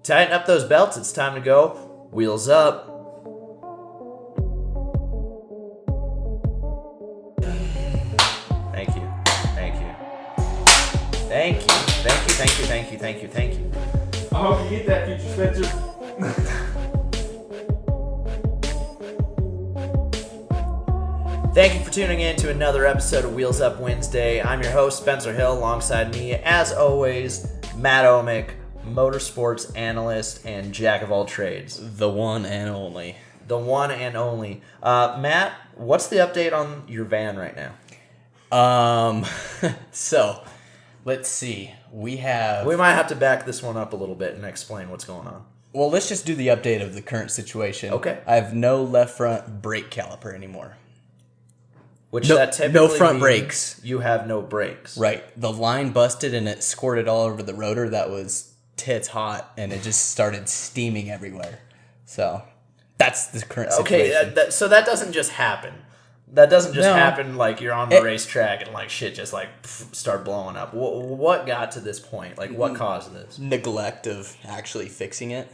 Tighten up those belts. It's time to go. Wheels up. Thank you. Thank you. Thank you. Thank you. Thank you. Thank you. Thank you. Thank you. I hope you get that, future Spencer. Thank you for tuning in to another episode of Wheels Up Wednesday. I'm your host, Spencer Hill. Alongside me, as always, Matt Omick, motorsports analyst and jack of all trades. The one and only. The one and only. Matt, what's the update on your van right now? So, let's see. We might have to back this one up a little bit and explain what's going on. Well, let's just do the update of the current situation. Okay. I have no left front brake caliper anymore. That typically no front means brakes. You have no brakes. Right. The line busted and it squirted all over the rotor. That was tits hot, and it just started steaming everywhere. So, that's the current situation. Okay, so that doesn't just happen. That doesn't just happen like you're on the racetrack and like shit just like start blowing up. What got to this point? Like what caused this? Neglect of actually fixing it.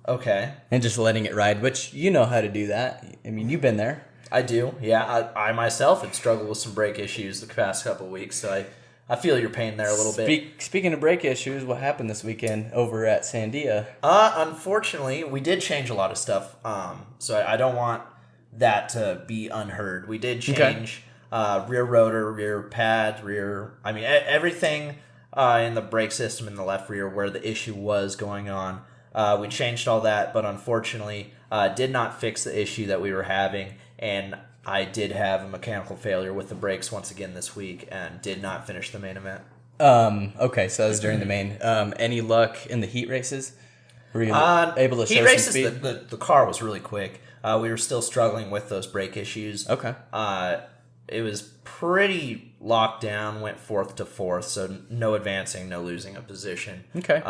Okay. And just letting it ride, which you know how to do that. I mean, you've been there. I do, yeah. I myself have struggled with some brake issues the past couple of weeks, so I feel your pain there a little bit. Speaking of brake issues, what happened this weekend over at Sandia? Unfortunately, we did change a lot of stuff, so I don't want that to be unheard. We did change rear rotor, rear pad, everything in the brake system in the left rear where the issue was going on. We changed all that, but unfortunately did not fix the issue that we were having. And I did have a mechanical failure with the brakes once again this week and did not finish the main event. Okay, so that was during the main. Any luck in the heat races? Were you able to show heat races, some speed? The car was really quick. We were still struggling with those brake issues. Okay. It was pretty locked down, went 4th to 4th, so no advancing, no losing a position. Okay.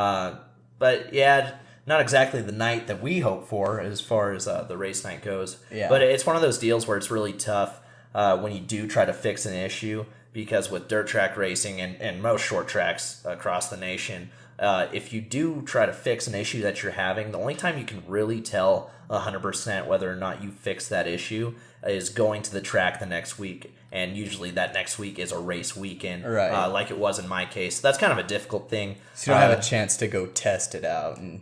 But yeah, not exactly the night that we hope for as far as the race night goes. Yeah. But it's one of those deals where it's really tough when you do try to fix an issue, because with dirt track racing and most short tracks across the nation, if you do try to fix an issue that you're having, the only time you can really tell 100% whether or not you fix that issue is going to the track the next week. And usually that next week is a race weekend, right. Like it was in my case. That's kind of a difficult thing. So you don't have a chance to go test it out and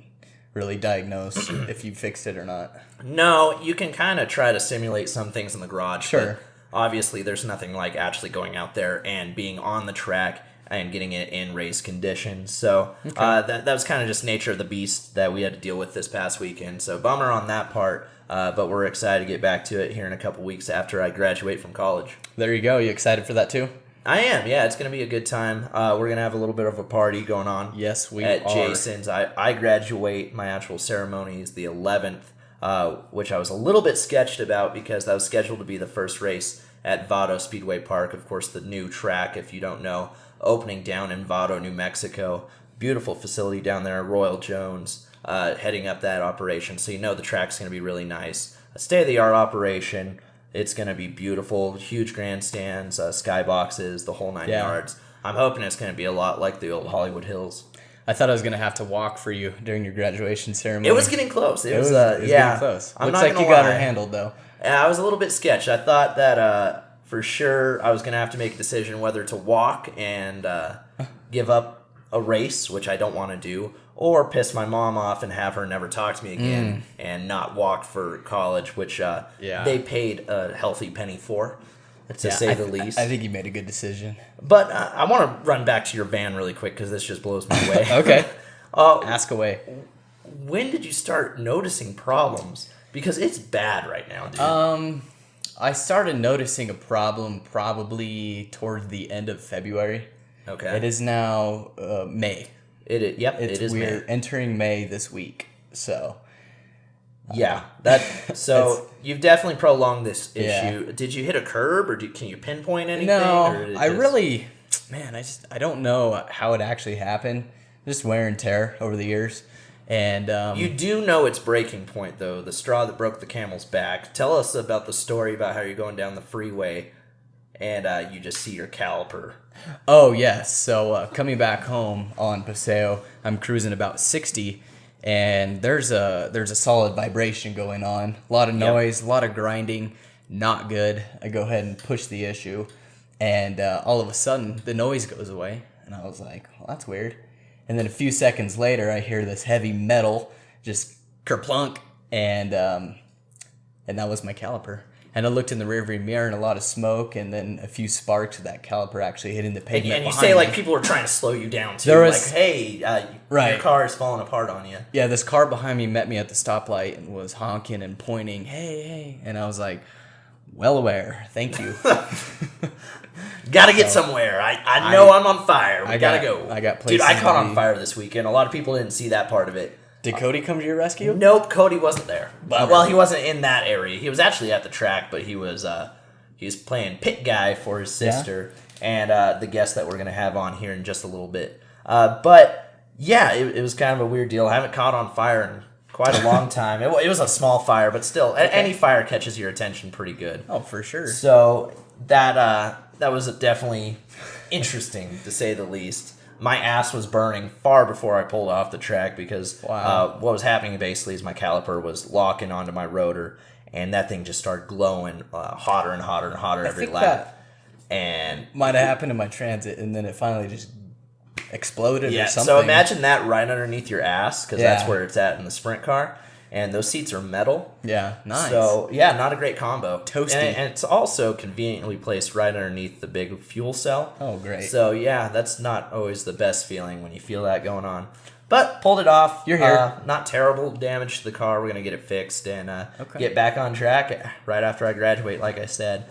really diagnose if you fixed it or not. No, you can kind of try to simulate some things in the garage. Sure. But obviously, there's nothing like actually going out there and being on the track and getting it in race conditions. So that was kind of just nature of the beast that we had to deal with this past weekend. So bummer on that part, but we're excited to get back to it here in a couple weeks after I graduate from college. There you go. You excited for that too? I am, yeah. It's going to be a good time. We're going to have a little bit of a party going on. Yes, we at are. Jason's. I graduate. My actual ceremony is the 11th, which I was a little bit sketched about because that was scheduled to be the first race at Vado Speedway Park. Of course, the new track, if you don't know, opening down in Vado, New Mexico. Beautiful facility down there. Royal Jones heading up that operation. So you know the track's going to be really nice. A state-of-the-art operation. It's going to be beautiful, huge grandstands, skyboxes, the whole 9 yards. I'm hoping it's going to be a lot like the old Hollywood Hills. I thought I was going to have to walk for you during your graduation ceremony. It was getting close. It was getting close. Looks like you got her handled, though. Yeah, I was a little bit sketched. I thought that for sure I was going to have to make a decision whether to walk and give up a race, which I don't want to do, or piss my mom off and have her never talk to me again and not walk for college, which they paid a healthy penny for, to say the least. I think you made a good decision. But I want to run back to your van really quick because this just blows me away. Okay. Ask away. When did you start noticing problems? Because it's bad right now, dude. I started noticing a problem probably toward the end of February. Okay. It is now May. It is We're May. entering May this week, so yeah. So you've definitely prolonged this issue. Yeah. Did you hit a curb, or can you pinpoint anything? No, I don't know how it actually happened. Just wear and tear over the years, and you do know its breaking point though. The straw that broke the camel's back. Tell us about the story about how you're going down the freeway, and you just see your caliper. Oh, yes. So coming back home on Paseo, I'm cruising about 60, and there's a solid vibration going on, a lot of noise, a lot of grinding, not good. I go ahead and push the issue, and all of a sudden the noise goes away, and I was like, well, that's weird. And then a few seconds later, I hear this heavy metal just kerplunk, and that was my caliper. And I looked in the rearview mirror and a lot of smoke, and then a few sparks of that caliper actually hitting the pavement. And you say like people were trying to slow you down too. There was, like, hey, your car is falling apart on you. Yeah, this car behind me met me at the stoplight and was honking and pointing, hey, and I was like, well aware, thank you. Gotta get somewhere. I know I'm on fire. We gotta go. I got places. Dude, I caught on fire this weekend. A lot of people didn't see that part of it. Did Cody come to your rescue? Nope, Cody wasn't there. Well, he wasn't in that area. He was actually at the track, but he was playing pit guy for his sister and the guest that we're going to have on here in just a little bit. But, yeah, it was kind of a weird deal. I haven't caught on fire in quite a long time. It was a small fire, but still, any fire catches your attention pretty good. Oh, for sure. So that was definitely interesting, to say the least. My ass was burning far before I pulled off the track because what was happening basically is my caliper was locking onto my rotor, and that thing just started glowing hotter and hotter and hotter every lap. And might have happened in my Transit, and then it finally just exploded or something. So imagine that right underneath your ass, because that's where it's at in the sprint car. And those seats are metal. Yeah, nice. So, yeah, not a great combo. Toasty. And it's also conveniently placed right underneath the big fuel cell. Oh, great. So, yeah, that's not always the best feeling when you feel that going on. But pulled it off. You're here. Not terrible damage to the car. We're going to get it fixed and get back on track right after I graduate, like I said.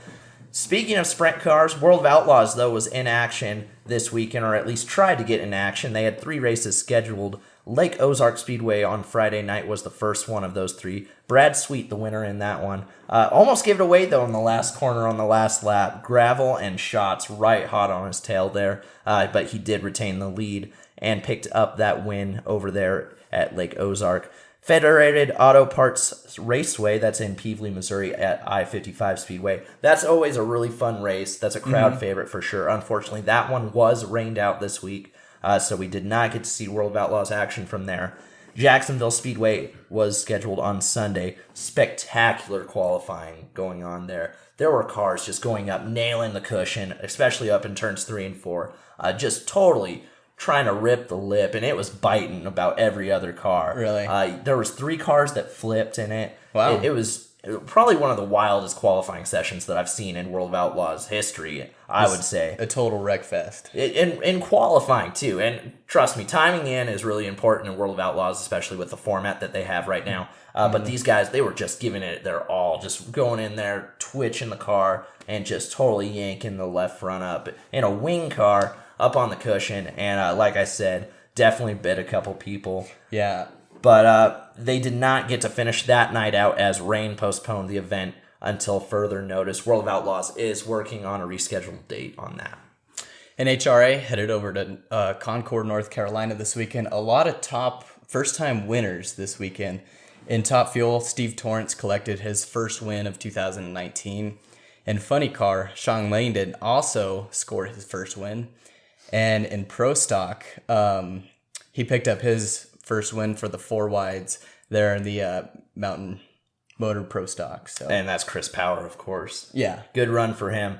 Speaking of sprint cars, World of Outlaws, though, was in action this weekend, or at least tried to get in action. They had 3 races scheduled. Lake Ozark Speedway on Friday night was the first one of those 3. Brad Sweet, the winner in that one. Almost gave it away, though, in the last corner on the last lap. Gravel and shots right hot on his tail there, but he did retain the lead and picked up that win over there at Lake Ozark. Federated Auto Parts Raceway, that's in Peevely, Missouri at I-55 Speedway. That's always a really fun race. That's a crowd favorite for sure. Unfortunately, that one was rained out this week. So we did not get to see World of Outlaws action from there. Jacksonville Speedway was scheduled on Sunday. Spectacular qualifying going on there. There were cars just going up, nailing the cushion, especially up in turns 3 and 4. Just totally trying to rip the lip, and it was biting about every other car. Really? There was 3 cars that flipped in it. Wow. It was probably one of the wildest qualifying sessions that I've seen in World of Outlaws history, I would say. A total wreck fest. In qualifying, too. And trust me, timing in is really important in World of Outlaws, especially with the format that they have right now. But these guys, they were just giving it their all, just going in there, twitching the car, and just totally yanking the left front up in a wing car up on the cushion. And like I said, definitely bit a couple people. Yeah. But they did not get to finish that night out as rain postponed the event until further notice. World of Outlaws is working on a rescheduled date on that. NHRA headed over to Concord, North Carolina this weekend. A lot of top first-time winners this weekend. In Top Fuel, Steve Torrance collected his first win of 2019. In Funny Car, Sean Langdon also scored his first win. And in Pro Stock, he picked up his first win for the 4 wides there in the Mountain Motor Pro Stock. So. And that's Chris Power, of course. Yeah. Good run for him.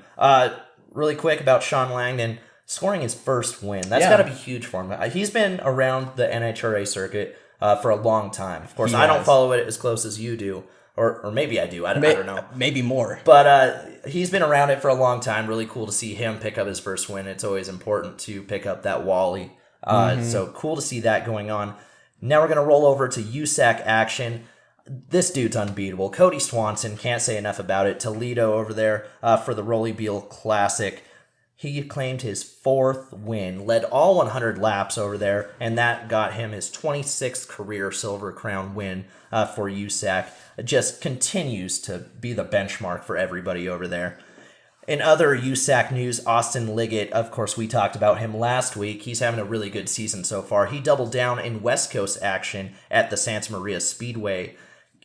Really quick about Sean Langdon scoring his first win. That's got to be huge for him. He's been around the NHRA circuit for a long time. Of course, I don't follow it as close as you do. Or maybe I do. I don't know. Maybe more. But he's been around it for a long time. Really cool to see him pick up his first win. It's always important to pick up that Wally. So cool to see that going on. Now we're going to roll over to USAC action. This dude's unbeatable. Cody Swanson, can't say enough about it. Toledo over there for the Rolly Beal Classic. He claimed his 4th win, led all 100 laps over there, and that got him his 26th career Silver Crown win for USAC. It just continues to be the benchmark for everybody over there. In other USAC news, Austin Liggett, of course, we talked about him last week. He's having a really good season so far. He doubled down in West Coast action at the Santa Maria Speedway.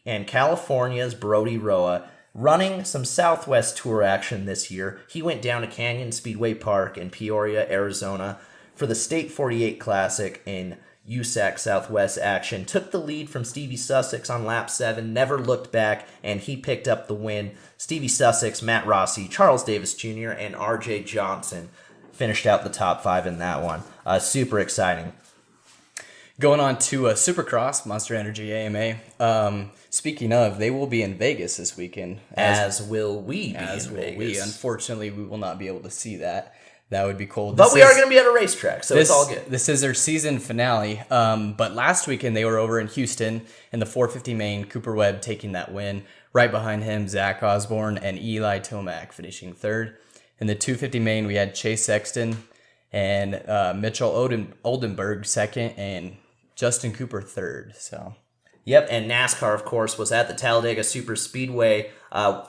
And California's Brody Roa, running some Southwest Tour action this year. He went down to Canyon Speedway Park in Peoria, Arizona for the State 48 Classic in USAC Southwest action. Took the lead from Stevie Sussex on lap 7, never looked back, and he picked up the win. Stevie Sussex, Matt Rossi, Charles Davis Jr., and RJ Johnson finished out the top 5 in that one. Super exciting. Going on to Supercross, Monster Energy AMA. Speaking of, they will be in Vegas this weekend. As will we be As in will Vegas. we. Unfortunately, we will not be able to see that. That would be cool. But we are going to be at a racetrack, so it's all good. This is their season finale. But last weekend, they were over in Houston in the 450 main, Cooper Webb taking that win. Right behind him, Zach Osborne and Eli Tomac finishing third. In the 250 main, we had Chase Sexton and Mitchell Oldenburg second, and Justin Cooper third. So, yep, and NASCAR, of course, was at the Talladega Super Speedway.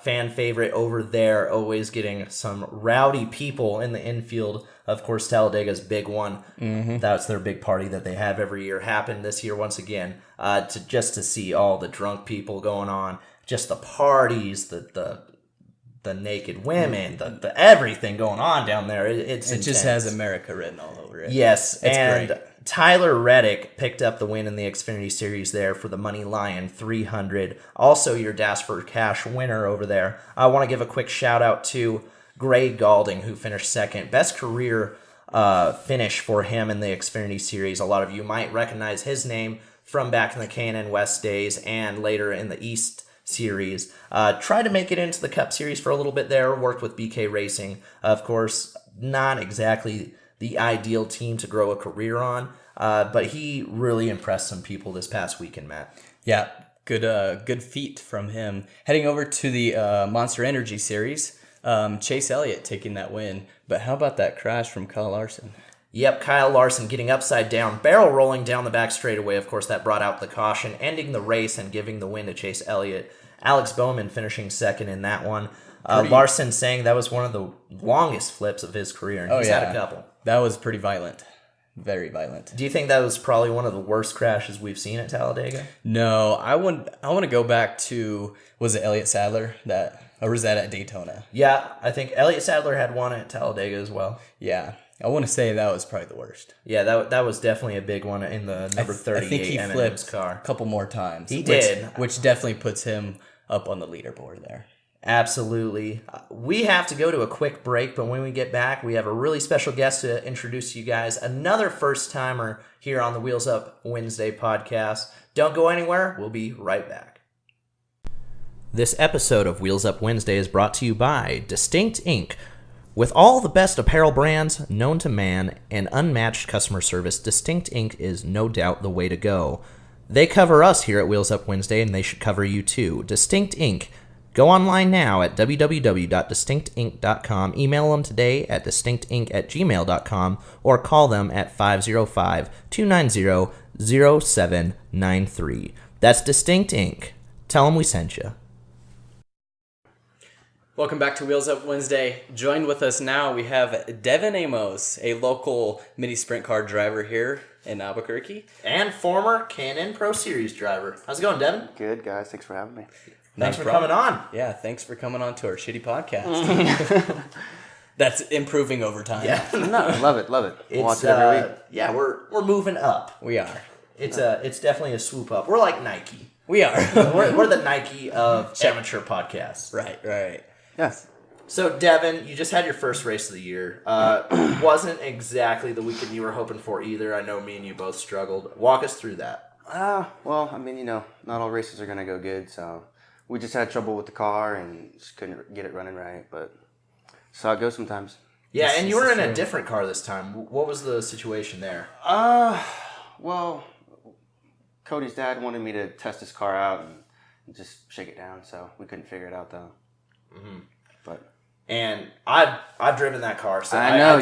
Fan favorite over there, always getting some rowdy people in the infield. Of course, Talladega's big one. Mm-hmm. That's their big party that they have every year. Happened this year once again. To see all the drunk people going on, just the parties, the naked women, the everything going on down there. It just has America written all over it. Yes, it's and great. Tyler Reddick picked up the win in the Xfinity Series there for the Money Lion 300. Also your Dash for Cash winner over there. I want to give a quick shout out to Gray Galding, who finished second. Best career finish for him in the Xfinity Series. A lot of you might recognize his name from back in the K&N West days and later in the East Series. Tried to make it into the Cup Series for a little bit there. Worked with BK Racing. Of course, not exactly the ideal team to grow a career on, but he really impressed some people this past weekend, Matt. Yeah, good feat from him. Heading over to the Monster Energy Series, Chase Elliott taking that win. But how about that crash from Kyle Larson? Yep, Kyle Larson getting upside down, barrel rolling down the back straightaway. Of course, that brought out the caution, ending the race and giving the win to Chase Elliott. Alex Bowman finishing second in that one. Larson saying that was one of the longest flips of his career, and he's had a couple. That was pretty violent. Very violent. Do you think that was probably one of the worst crashes we've seen at Talladega? No, I want to go back to, was it Elliott Sadler or was that at Daytona? Yeah, I think Elliott Sadler had one at Talladega as well. Yeah, I want to say that was probably the worst. Yeah, that was definitely a big one in the number 38 I think he M&M's car. A couple more times. He did. Which definitely puts him up on the leaderboard there. Absolutely. We have to go to a quick break, but when we get back, we have a really special guest to introduce to you guys. Another first-timer here on the Wheels Up Wednesday podcast. Don't go anywhere. We'll be right back. This episode of Wheels Up Wednesday is brought to you by Distinct Inc. With all the best apparel brands known to man and unmatched customer service, Distinct Inc. is no doubt the way to go. They cover us here at Wheels Up Wednesday, and they should cover you too. Distinct Inc. Go online now at www.distinctinc.com, email them today at distinctinc@gmail.com, or call them at 505-290-0793. That's Distinct Inc. Tell them we sent you. Welcome back to Wheels Up Wednesday. Joined with us now, we have Devon Amos, a local mini sprint car driver here in Albuquerque. And former K&N Pro Series driver. How's it going, Devon? Good, guys. Thanks for having me. Thanks for coming on. Yeah, thanks for coming on to our shitty podcast. That's improving over time. Yeah. No, love it. We'll watch it every week. Yeah, we're moving up. We are. It's definitely a swoop up. We're like Nike. We are. we're the Nike of amateur podcasts. Right. Yes. So, Devon, you just had your first race of the year. Wasn't exactly the weekend you were hoping for either. I know me and you both struggled. Walk us through that. Well, I mean, not all races are going to go good, so we just had trouble with the car and just couldn't get it running right, but that's how it goes sometimes. Yeah, and you were in a different car this time. What was the situation there? Well, Cody's dad wanted me to test his car out and just shake it down, so we couldn't figure it out, though. Mm-hmm. And I've driven that car, so I know,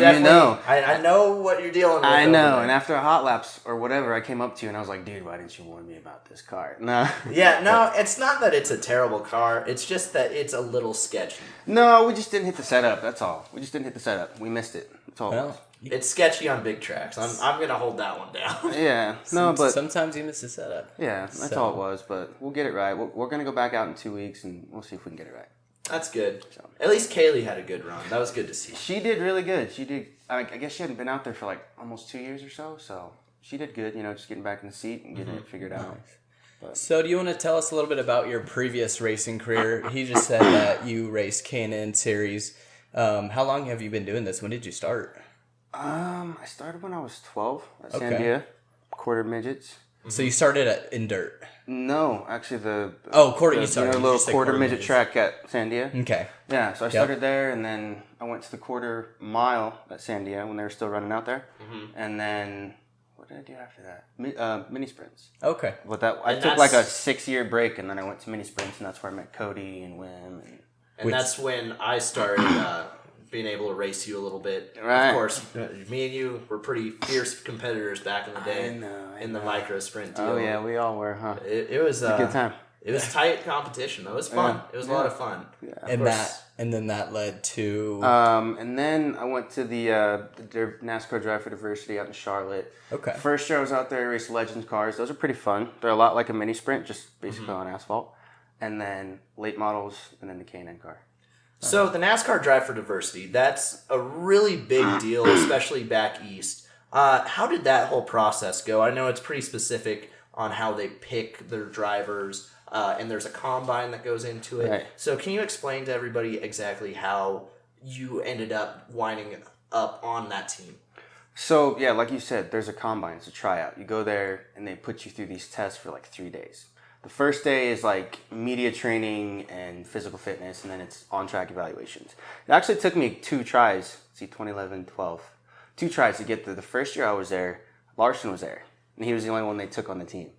I know what you're dealing with. I know, and after a hot laps or whatever, I came up to you and I was like, dude, why didn't you warn me about this car? No. Yeah, no, it's not that it's a terrible car. It's just that it's a little sketchy. No, we just didn't hit the setup, that's all. We just didn't hit the setup. We missed it. That's all it was. It's sketchy on big tracks. I'm going to hold that one down. Yeah, no, but sometimes you miss the setup. Yeah, that's all it was, but we'll get it right. We're going to go back out in 2 weeks and we'll see if we can get it right. That's good. At least Kaylee had a good run. That was good to see. She did really good. She did. I guess she hadn't been out there for like almost 2 years or so. So she did good. You know, just getting back in the seat and getting it figured out. So do you want to tell us a little bit about your previous racing career? He just said that you raced K&N Series. How long have you been doing this? When did you start? I started when I was 12 at Okay. Sandia, quarter midgets. So you started in dirt. No, actually Quarter. the You started little you just said quarter midget midgets. track at Sandia. Okay. Yeah, so I started there, and then I went to the quarter mile at Sandia when they were still running out there, and then what did I do after that? Mini sprints. Okay. But I took like a 6-year break, and then I went to mini sprints, and that's where I met Cody and Wim. And that's when I started being able to race you a little bit. Right. Of course, me and you were pretty fierce competitors back in the day in the micro sprint deal. Oh yeah, we all were, huh? It was a good time. It was tight competition. It was fun. Yeah. It was a lot of fun. Yeah. And then that led to And then I went to the NASCAR Drive for Diversity out in Charlotte. Okay. First year I was out there, raced Legends cars. Those are pretty fun. They're a lot like a mini sprint, just basically on asphalt. And then late models, and then the K&N car. So the NASCAR Drive for Diversity, that's a really big deal, especially back east. How did that whole process go? I know it's pretty specific on how they pick their drivers, and there's a combine that goes into it. Right. So can you explain to everybody exactly how you ended up winding up on that team? So, yeah, like you said, there's a combine. It's a tryout. You go there, and they put you through these tests for like 3 days. The first day is like media training and physical fitness, and then it's on-track evaluations. It actually took me 2 tries, 2011, 12. 2 tries to get there. The first year I was there, Larson was there, and he was the only one they took on the team.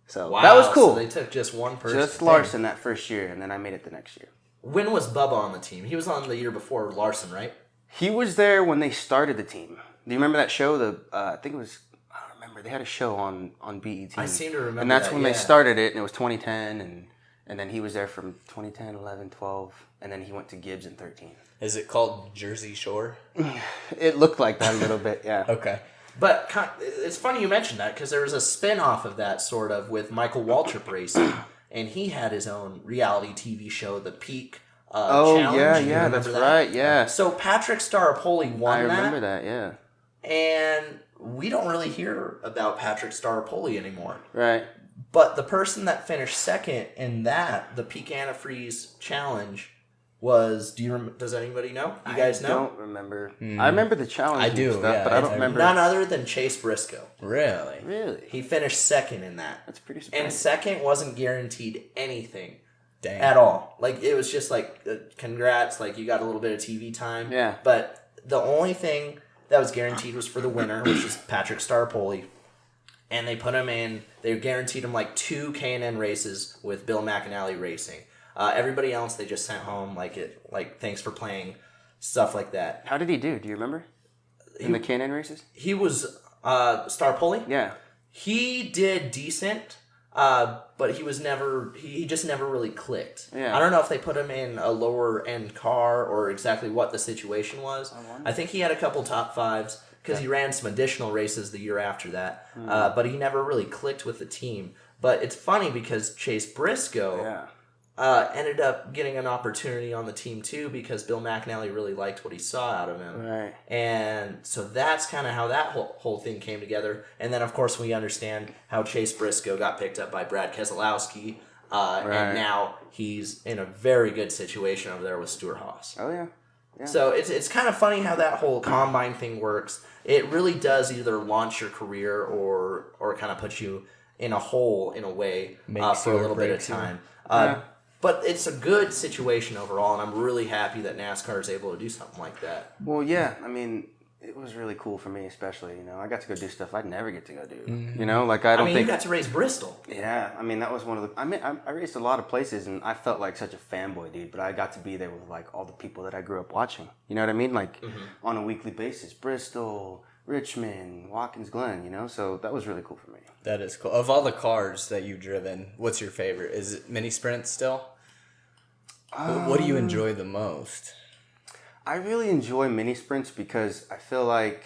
So that was cool. So they took just one person. Just Larson that first year, and then I made it the next year. When was Bubba on the team? He was on the year before Larson, right? He was there when they started the team. Do you remember that show? I think it was, I don't remember. They had a show on BET. I seem to remember And that's that, when yeah. they started it, and it was 2010, and then he was there from 2010, 11, 12, and then he went to Gibbs in 13. is it called Jersey Shore? It looked like that a little bit, yeah. Okay. But it's funny you mentioned that because there was a spin-off of that sort of with Michael Waltrip Racing, and he had his own reality TV show, The Peak Challenge. Yeah, You yeah, remember that's that? right, yeah. So Patrick Staropoli won I remember that, yeah. and we don't really hear about Patrick Staropoli anymore. Right. But the person that finished second in that, the Peak Antifreeze Challenge, was, does anybody know? You guys know? I don't remember. I remember the challenge I and do, stuff, yeah, but I don't remember. None other than Chase Briscoe. Really? Really? He finished second in that. That's pretty surprising. And second wasn't guaranteed anything Dang. at all. Like, it was just like, congrats, like, you got a little bit of TV time. Yeah. But the only thing that was guaranteed was for the winner, which is Patrick Staropoli. And they put him in, they guaranteed him like 2 K&N races with Bill McAnally Racing. Everybody else, they just sent home, like thanks for playing, stuff like that. How did he do? Do you remember? In the K&N races? He was, Staropoli? Yeah. He did decent, but he was never. He just never really clicked. Yeah. I don't know if they put him in a lower end car or exactly what the situation was. I think he had a couple top 5s because he ran some additional races the year after that. But he never really clicked with the team. But it's funny because Chase Briscoe ended up getting an opportunity on the team too because Bill McAnally really liked what he saw out of him. Right. And so that's kind of how that whole thing came together. And then, of course, we understand how Chase Briscoe got picked up by Brad Keselowski. And now he's in a very good situation over there with Stuart Haas. Oh, yeah. Yeah. So it's kind of funny how that whole combine thing works. It really does either launch your career or kind of put you in a hole in a way Makes for a you or little bit of breaks you. time. Yeah. But it's a good situation overall, and I'm really happy that NASCAR is able to do something like that. Well, yeah. I mean, it was really cool for me, especially. You know, I got to go do stuff I'd never get to go do. Mm-hmm. You know, like I don't you think. got to race Bristol. Yeah, I mean that was one of the. I mean, I raced a lot of places, and I felt like such a fanboy, dude. But I got to be there with like all the people that I grew up watching. You know what I mean? Like on a weekly basis, Bristol, Richmond, Watkins Glen. You know, so that was really cool for me. That is cool. Of all the cars that you've driven, what's your favorite? Is it mini sprint still? What do you enjoy the most? I really enjoy mini sprints because I feel like,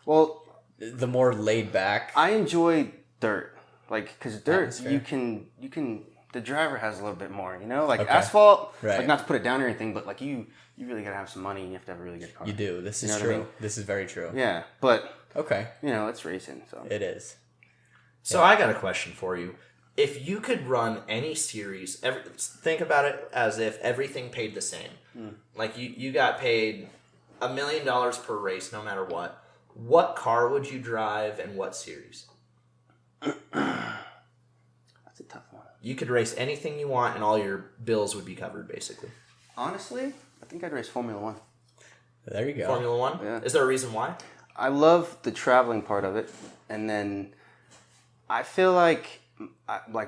well, The more laid back. I enjoy dirt, like because dirt Atmosphere. you can the driver has a little bit more, you know, like Okay. asphalt. Right. Like not to put it down or anything, but like you really gotta have some money and you have to have a really good car. You do. This You is know what I true. mean? This is very true. Yeah, but Okay. It's racing. So It is. So I got a question for you. If you could run any series, think about it as if everything paid the same. Like you got paid $1 million per race, no matter what. What car would you drive and what series? that's a tough one. You could race anything you want, and all your bills would be covered, basically. Honestly, I think I'd race Formula One. There you go. Formula One? Yeah. Is there a reason why? I love the traveling part of it, and then I feel like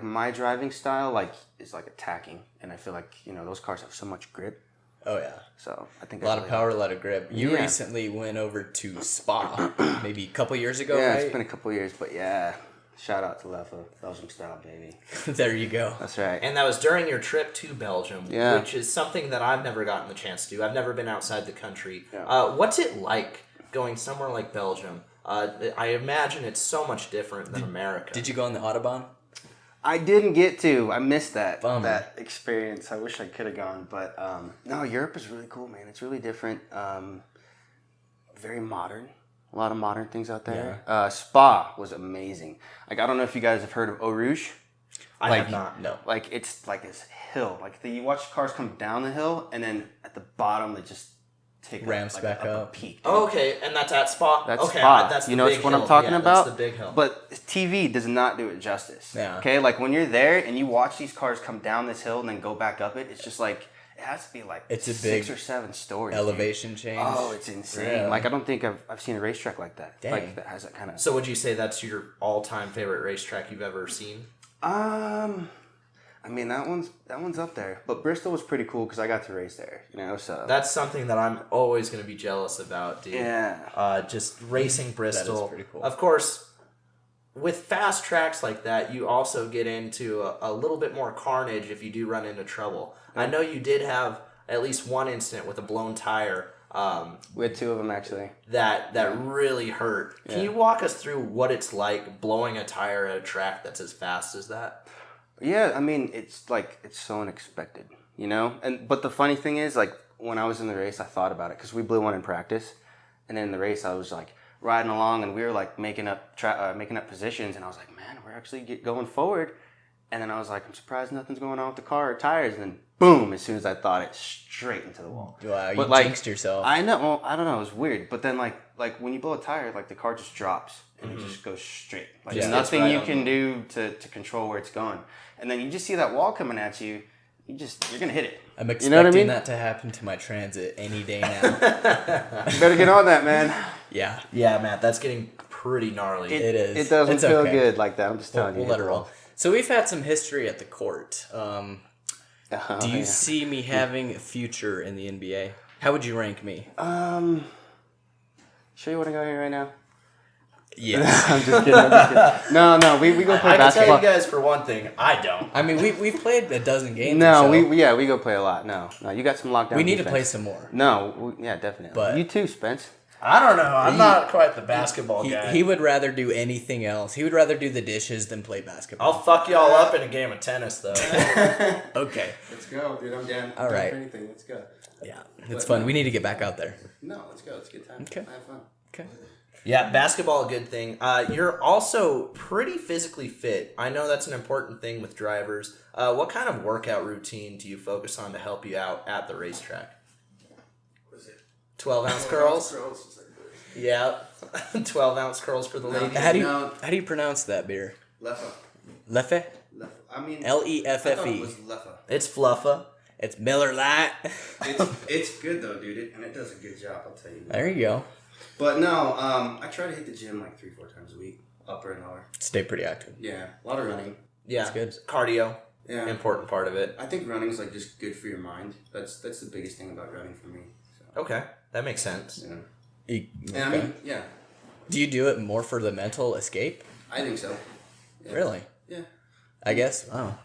my driving style is like attacking, and I feel like those cars have so much grip. Oh, yeah. So I think A lot of power, a lot of grip. You Yeah. recently went over to Spa maybe a couple years ago, Yeah, right? it's been a couple years, but yeah, shout out to Leffa, Belgium style, baby. There you go. That's right. And that was during your trip to Belgium, Yeah. which is something that I've never gotten the chance to do. I've never been outside the country. Yeah. What's it like going somewhere like Belgium? I imagine it's so much different than America. Did you go on the Autobahn? I didn't get to. I missed that Bummer. experience. I wish I could have gone, but no, Europe is really cool, man. It's really different. Very modern. A lot of modern things out there. Spa was amazing. Like I don't know if you guys have heard of Eau Rouge. I have not. No. Like it's like this hill. Like you watch cars come down the hill, and then at the bottom they just take Ramps back a up. peak. Oh, okay, and that's at Spa? That's okay, Spa. That's the you know big what hill. I'm talking Yeah, about? That's the big hill. But TV does not do it justice. Yeah. Okay, like when you're there and you watch these cars come down this hill and then go back up it, it's just like it has to be like It's a 6 big or 7 stories. Elevation change. Oh, it's insane. Really? Like I don't think I've seen a racetrack like that. Dang. Like that has that kind of. So would you say that's your all-time favorite racetrack you've ever seen? I mean that one's up there. But Bristol was pretty cool because I got to race there. So That's something that I'm always going to be jealous about, dude. yeah. Just racing Bristol. pretty cool. Of course, with fast tracks like that, you also get into a little bit more carnage if you do run into trouble. I know you did have at least one incident with a blown tire We had 2 of them actually. that really hurt. Can you walk us through what it's like blowing a tire at a track that's as fast as that? Yeah, I mean, it's so unexpected, but the funny thing is, like, when I was in the race, I thought about it, because we blew one in practice, and then in the race, I was, like, riding along, and we were, like, making up positions, and I was like, man, we're actually going forward, and then I was like, I'm surprised nothing's going on with the car or tires, and then, boom, as soon as I thought it, straight into the wall. Wow, But, you jinxed yourself. I know, well, I don't know, it was weird, but then, like when you blow a tire, like, the car just drops, and it just goes straight. Like, Yeah. there's nothing It's right you on can do to control where it's going. And then you just see that wall coming at you, you're gonna hit it. I'm expecting know what I mean? that to happen to my Transit any day now. You better get on that, man. Yeah. Yeah, Matt, that's getting pretty gnarly. It is. It doesn't It's feel okay. good like that. I'm just telling We'll you. let it roll. So we've had some history at the court. Do you see me having a future in the NBA? How would you rank me? Sure you want to go here right now? Yes. I'm just kidding. No, we go play I can tell basketball. you guys for one thing, I don't. I mean, we've played a dozen games. No, or so. we go play a lot. No, you got some lockdown. We need to defense. play some more. No, yeah, definitely. But- you too, Spence. I don't know. I'm not quite the basketball guy. He would rather do anything else. He would rather do the dishes than play basketball. I'll fuck y'all up in a game of tennis, though. Okay. Let's go, dude. I'm down. All right. Anything. Let's go. Yeah, it's fun. We need to get back out there. No, let's go. It's a good time. Okay. Have fun. Okay. Yeah, basketball, a good thing. You're also pretty physically fit. I know that's an important thing with drivers. What kind of workout routine do you focus on to help you out at the racetrack? What is it? 12-ounce curls? Girls. It's like this. Yeah. 12-ounce curls for the ladies. How do you No. pronounce that beer? Leffa. Leffe? I mean, Leffe. Leffa. It's fluffa. It's Miller Lite. It's good though, dude, and it does a good job. I'll tell you. There you go. But no, I try to hit the gym like 3-4 times a week, upper and lower. Stay pretty active. Yeah, a lot of running. Yeah. That's good. Cardio. Yeah, Important part of it. I think running is like just good for your mind. That's the biggest thing about running for me. So, Okay. That makes sense. yeah. And I mean, yeah, Do you do it more for the mental escape? I think so. Yeah. Really? Yeah, I guess. Oh.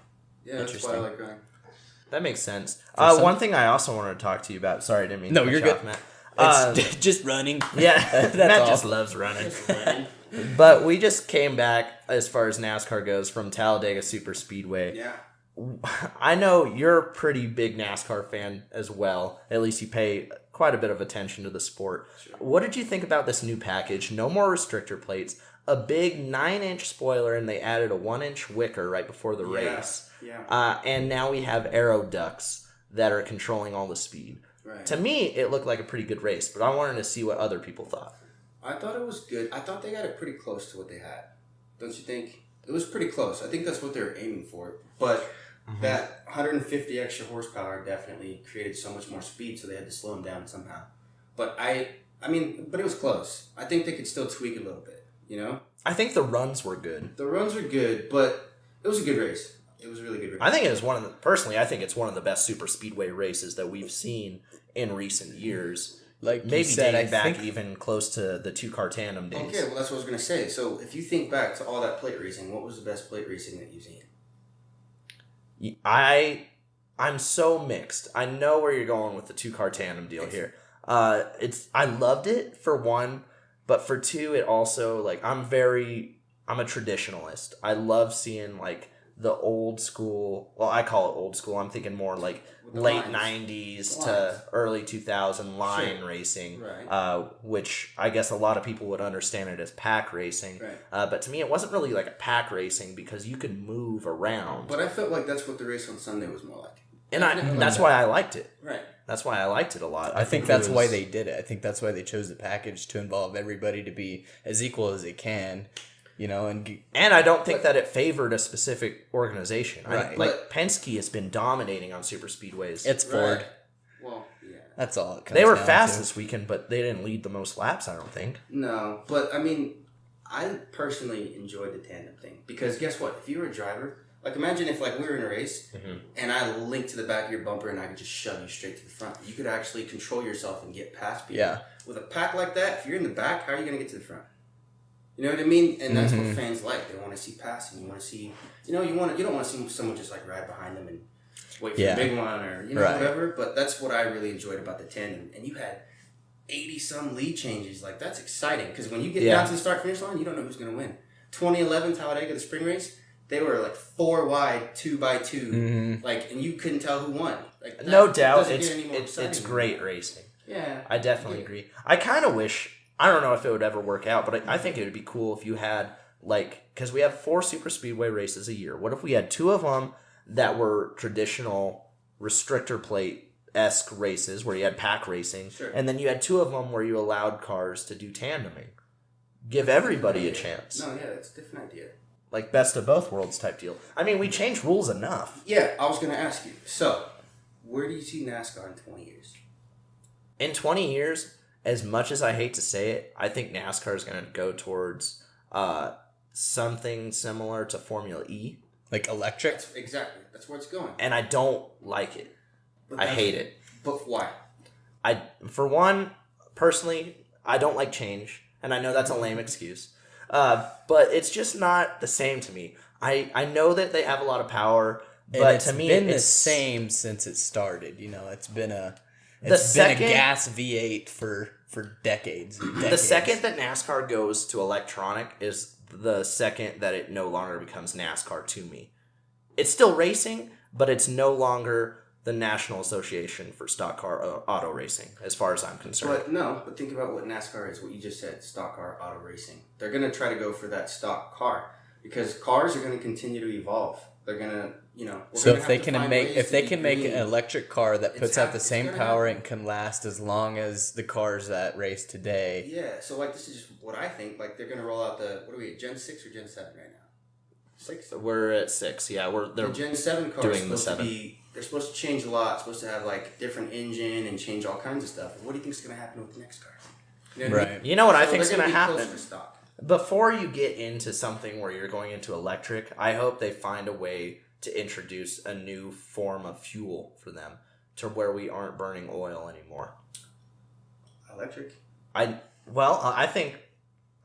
yeah. That's why I like running. That makes sense. some- One thing I also wanted to talk to you about. Sorry, I didn't mean No, to cut you're you good. off, Matt. It's just running. Yeah, That's Matt all. just loves running. But we just came back, as far as NASCAR goes, from Talladega Super Speedway. Yeah. I know you're a pretty big NASCAR fan as well. At least you pay quite a bit of attention to the sport. What did you think about this new package? No more restrictor plates, a big 9-inch spoiler, and they added a 1-inch wicker right before the race. Yeah. And now we have aero ducts that are controlling all the speed. Right. To me, it looked like a pretty good race, but I wanted to see what other people thought. I thought it was good. I thought they got it pretty close to what they had. Don't you think? It was pretty close. I think that's what they were aiming for. But that 150 extra horsepower definitely created so much more speed, so they had to slow them down somehow. But but it was close. I think they could still tweak a little bit, you know? I think the runs were good. The runs were good, but it was a good race. It was a really good race. I think it was personally, I think it's one of the best super speedway races that we've seen in recent years. Like Maybe you said, dating I back think even close to the 2-car tandem days. Okay, well, that's what I was going to say. So if you think back to all that plate racing, what was the best plate racing that you've seen? I'm so mixed. I know where you're going with the 2-car tandem deal here. I loved it for one, but for two, it also like I'm a traditionalist. I love seeing like the old school. Well, I call it old school. I'm thinking more like the late lines. 90s The to lines. early 2000 line racing, Right. which I guess a lot of people would understand it as pack racing. Right. But to me, it wasn't really like a pack racing because you could move around. But I felt like that's what the race on Sunday was more like. And Definitely that's like why I liked it. Right. That's why I liked it a lot. I think it that's was- why they did it. I think that's why they chose the package to involve everybody to be as equal as they can, you know, and I don't think that it favored a specific organization. Right. Like Penske has been dominating on super speedways. it's Ford. Right. Well, yeah. That's all it comes They were down fast to. this weekend, but they didn't lead the most laps, I don't think. No, but I mean, I personally enjoyed the tandem thing because guess what? If you were a driver, like imagine if like we were in a race and I linked to the back of your bumper and I could just shove you straight to the front. You could actually control yourself and get past people. Yeah. With a pack like that, if you're in the back, how are you going to get to the front? You know what I mean? And that's what fans like. They want to see passing. You want to see, you don't want to see someone just like ride behind them and wait for Yeah. the big one or whatever. But that's what I really enjoyed about the tandem. And you had 80-some lead changes. Like that's exciting because when you get down to the start finish line, you don't know who's going to win. 2011 Talladega, the spring race, they were like 4 wide, 2 by 2, like, and you couldn't tell who won. Like, that No doubt, doesn't get any more it's exciting great than racing. that. Yeah, I definitely agree. I kind of wish, I don't know if it would ever work out, but I think it would be cool if you had, like, because we have 4 super speedway races a year. What if we had 2 of them that were traditional restrictor plate-esque races where you had pack racing, and then you had 2 of them where you allowed cars to do tandeming? Give everybody a chance. No, yeah, that's a different idea. Like best of both worlds type deal. I mean, we changed rules enough. Yeah, I was going to ask you. So, where do you see NASCAR in 20 years? In 20 years, as much as I hate to say it, I think NASCAR is going to go towards something similar to Formula E. Like electric. Exactly. That's where it's going. And I don't like it. But I that's- hate it. But why? For one, personally, I don't like change. And I know that's a lame excuse. But it's just not the same to me. I know that they have a lot of power, but And it's to me, been the it's same since it started. You know, it's been a second- gas V8 for decades. And decades. the second that NASCAR goes to electronic is the second that it no longer becomes NASCAR to me. It's still racing, but it's no longer the National Association for Stock Car Auto Racing, as far as I'm concerned. But think about what NASCAR is, what you just said, stock car auto racing. They're going to try to go for that stock car because cars are going to continue to evolve. They're going to, So if they can make an electric car that puts out the it's same gonna power happen. and can last as long as the cars that race today. Yeah, so like this is just what I think. Like they're going to roll out what are we at, Gen 6 or Gen 7 right now? 6? We're at 6. Yeah, they're The Gen 7 cars doing the supposed 7. to be, they're supposed to change a lot. Supposed to have like different engine and change all kinds of stuff. What do you think is going to happen with the next car? You know what I mean? Right. You know what I So think is they're going to be closer happen? to stock. Before you get into something where you're going into electric, I hope they find a way to introduce a new form of fuel for them to where we aren't burning oil anymore. Electric? I think,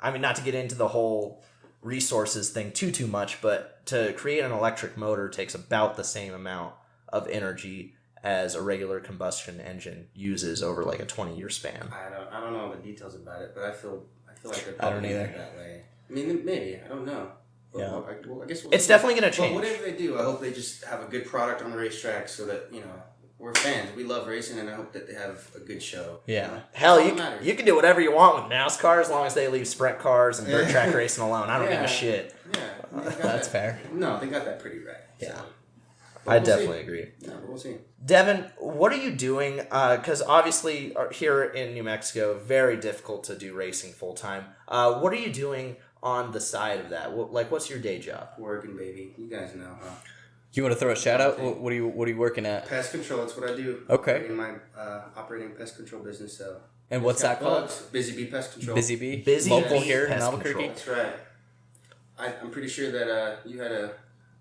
not to get into the whole resources thing too much, but to create an electric motor takes about the same amount of energy as a regular combustion engine uses over like a 20-year span. I don't know the details about it, but I feel like they're I don't probably either. that way. I mean, maybe I don't know. But, Yeah. I guess It's definitely going to But change. whatever they do, I hope they just have a good product on the racetrack so that we're fans. We love racing, and I hope that they have a good show. Yeah. Hell, That's all you that matters. you can do whatever you want with NASCAR as long as they leave sprint cars and dirt track racing alone. I don't give Yeah. a shit. Yeah, they got That's that- fair. No, they got that pretty right. Yeah. So. I We'll definitely see. agree. No, we'll see. Devin, what are you doing? Because obviously here in New Mexico, very difficult to do racing full time. What are you doing on the side of that? What's your day job? Working, baby. You guys know, huh? You want to throw a shout out? What are you working at? Pest control. That's what I do. Okay. In my operating pest control business. So. And what's Got that called? bugs. Busy Bee Pest Control. Busy Bee. Busy Local Bee here in Pest Albuquerque. Control. That's right. I'm pretty sure that you had a.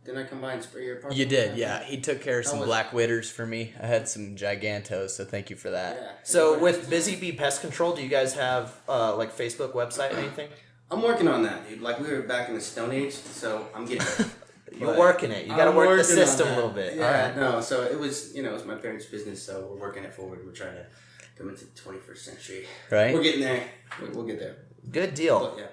Didn't I come by and spray your parking You did, lot? yeah. He took care of some was black witters for me. I had some gigantos, so thank you for that. Yeah. So with Busy Bee Pest Control, do you guys have Facebook, website, anything? I'm working on that, dude. Like, we were back in the Stone Age, so I'm getting it. You're But working it. You got to I'm work the working on system a that. little bit. Yeah, All right. no, so it was, it was my parents' business, so we're working it forward. We're trying to come into the 21st century. Right? We're getting there. We'll get there. Good deal. But, yeah.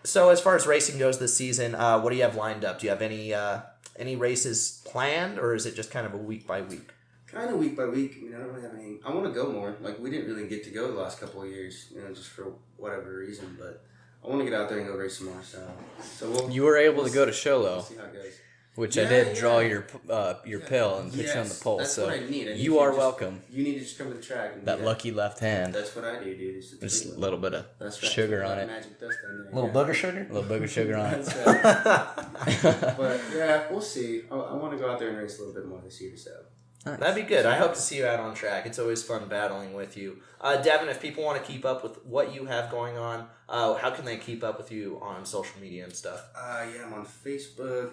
So as far as racing goes this season, what do you have lined up? Do you have any races planned, or is it just kind of a week by week? Kind of week by week. I mean, I don't really have any. I want to go more. Like, we didn't really get to go the last couple of years, just for whatever reason. But I want to get out there and go race some more. So we'll. You were able to go to We'll Sholo, see how it goes. which I Yeah, did draw yeah. your pill and put you on the pole. That's So what I need. you are welcome. You need to just come to the track. And That do lucky left hand. That's what I do, dude. It's Just a little bit of That's right. sugar on That it. Magic dust in there. Little yeah. booger sugar? A little booger sugar on it. That's right. But yeah, we'll see. I want to go out there and race a little bit more this year, so. Nice. That'd be good. I hope to see you out on track. It's always fun battling with you. Devin, if people want to keep up with what you have going on, how can they keep up with you on social media and stuff? Yeah, I'm on Facebook,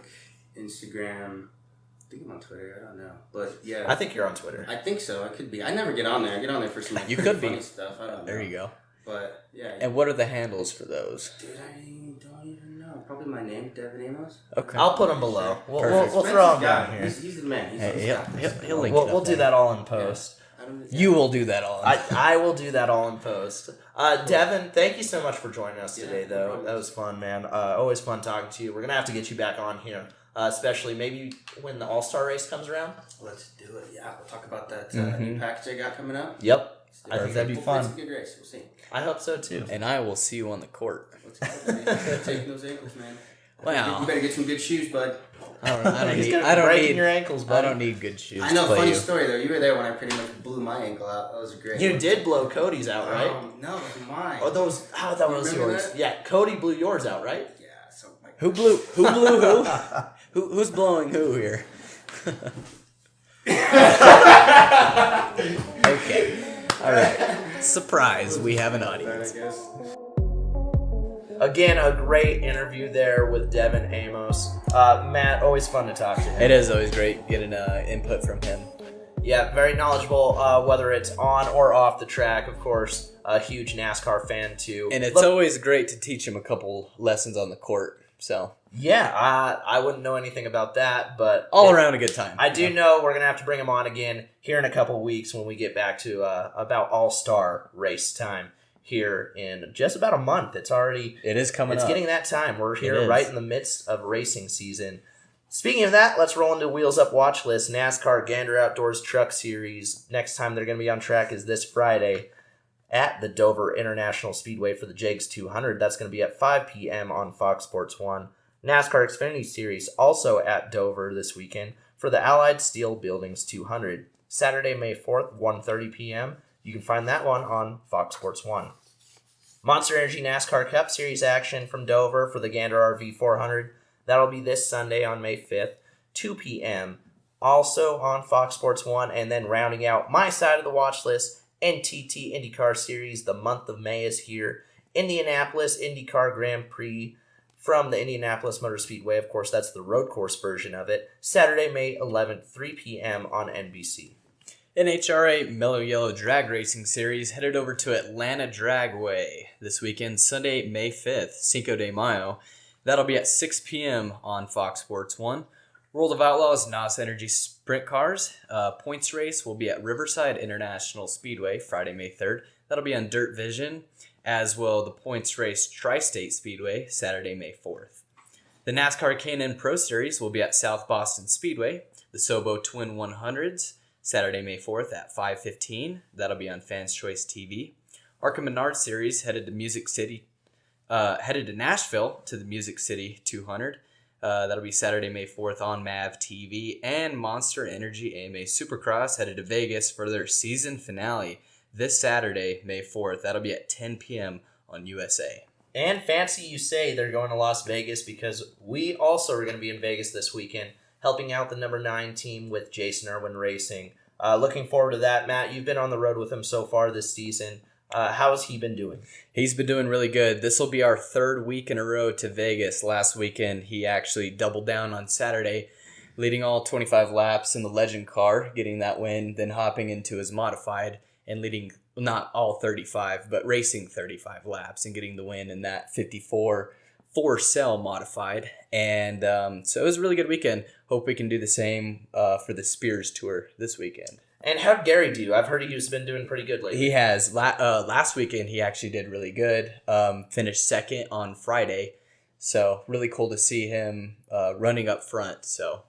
Instagram. I think I'm on Twitter. I don't know, but yeah. I think you're on Twitter. I think so. I could be. I never get on there. I get on there for some You pretty could be. funny stuff. I don't know. There you go. But yeah. And what are the handles for those? Dude, I don't even know. Probably my name, Devon Amos. Okay. I'll put them below. We'll Perfect. throw them Spencer's down guy. here. He's the man. He's Hey, he'll link We'll it up do there. that all in post. You will do that all. I will do that all in post. Devin, thank you so much for joining us today, no though. problem. That was fun, man. Always fun talking to you. We're going to have to get you back on here, especially maybe when the All-Star race comes around. Let's do it. Yeah, we'll talk about that Mm-hmm. new package I got coming up. Yep. I think that'd be Hopefully it's fun. a good race. We'll see. I hope so, too. And I will see you on the court. Let's go, baby. Taking those ankles, man. Wow. You better get some good shoes, bud. I don't He's need. gonna I be don't breaking need. your ankles, I buddy. don't need good shoes. I know, to play funny you. story though. You were there when I pretty much blew my ankle out. That was a great. You one. did blow Cody's out, right? No, it was mine. Oh, those. How that You was remember yours? that? Yeah, Cody blew yours out, right? Yeah. So like. Who blew who? Who's blowing who here? Okay. All right. Surprise. We have an I audience. guess. Again, a great interview there with Devon Amos. Matt, always fun to talk to him. It is always great getting input from him. Yeah, very knowledgeable, whether it's on or off the track. Of course, a huge NASCAR fan too. And it's Look, always great to teach him a couple lessons on the court. So yeah, I wouldn't know anything about that, but all around a good time. I do know we're gonna have to bring him on again here in a couple weeks when we get back to about All-Star race time here in just about a month. It's already It is coming it's up. getting that time. We're It here is. right in the midst of racing season. Speaking of that, let's roll into Wheels Up Watch List. NASCAR Gander Outdoors Truck Series. Next time they're going to be on track is this Friday at the Dover International Speedway for the JAGS 200. That's going to be at 5 p.m. on Fox Sports 1. NASCAR Xfinity Series also at Dover this weekend for the Allied Steel Buildings 200. Saturday, May 4th, 1:30 p.m. You can find that one on Fox Sports 1. Monster Energy NASCAR Cup Series action from Dover for the Gander RV 400. That'll be this Sunday on May 5th, 2 p.m. Also on Fox Sports 1. And then rounding out my side of the watch list, NTT IndyCar Series. The month of May is here. Indianapolis IndyCar Grand Prix from the Indianapolis Motor Speedway. Of course, that's the road course version of it. Saturday, May 11th, 3 p.m. on NBC. NHRA Mellow Yellow Drag Racing Series headed over to Atlanta Dragway this weekend, Sunday, May 5th, Cinco de Mayo. That'll be at 6 p.m. on Fox Sports 1. World of Outlaws NOS Energy Sprint Cars points race will be at Riverside International Speedway Friday, May 3rd. That'll be on Dirt Vision, as will the points race Tri-State Speedway Saturday, May 4th. The NASCAR K&N Pro Series will be at South Boston Speedway. The Sobo Twin 100s Saturday, May 4th at 5:15. That'll be on Fans Choice TV. ARCA Menard Series headed to Nashville to the Music City 200. That'll be Saturday, May 4th on MAV TV. And Monster Energy AMA Supercross headed to Vegas for their season finale this Saturday, May 4th. That'll be at 10 p.m. on USA. And fancy you say they're going to Las Vegas, because we also are going to be in Vegas this weekend, helping out the number 9 team with Jason Irwin Racing. Looking forward to that. Matt, you've been on the road with him so far this season. How has he been doing? He's been doing really good. This will be our 3rd week in a row to Vegas. Last weekend, he actually doubled down on Saturday, leading all 25 laps in the Legend car, getting that win, then hopping into his modified and leading not all 35, but racing 35 laps and getting the win in that 54 4-cell modified. And so it was a really good weekend. Hope we can do the same for the Spears Tour this weekend. And how'd Gary do? I've heard he's been doing pretty good lately. He has. Last weekend, he actually did really good. Finished 2nd on Friday. So really cool to see him running up front. So,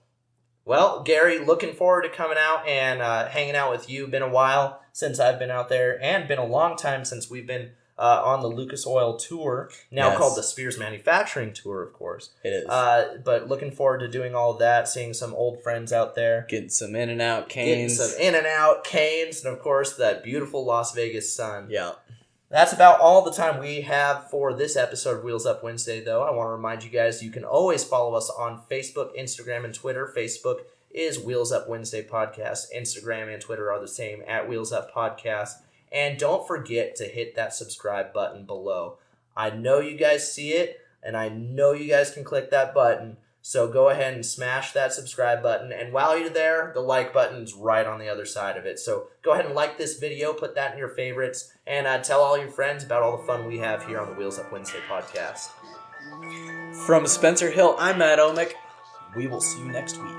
well, Gary, looking forward to coming out and hanging out with you. Been a while since I've been out there, and been a long time since we've been on the Lucas Oil Tour, now called the Spears Manufacturing Tour, of course. It is. But looking forward to doing all of that, seeing some old friends out there. Getting some In-N-Out canes. And of course, that beautiful Las Vegas sun. Yeah. That's about all the time we have for this episode of Wheels Up Wednesday, though. I want to remind you guys, you can always follow us on Facebook, Instagram, and Twitter. Facebook is Wheels Up Wednesday Podcast. Instagram and Twitter are the same, at Wheels Up Podcast. And don't forget to hit that subscribe button below. I know you guys see it, and I know you guys can click that button. So go ahead and smash that subscribe button. And while you're there, the like button's right on the other side of it. So go ahead and like this video, put that in your favorites, and tell all your friends about all the fun we have here on the Wheels Up Wednesday podcast. From Spencer Hill, I'm Matt Omick. We will see you next week.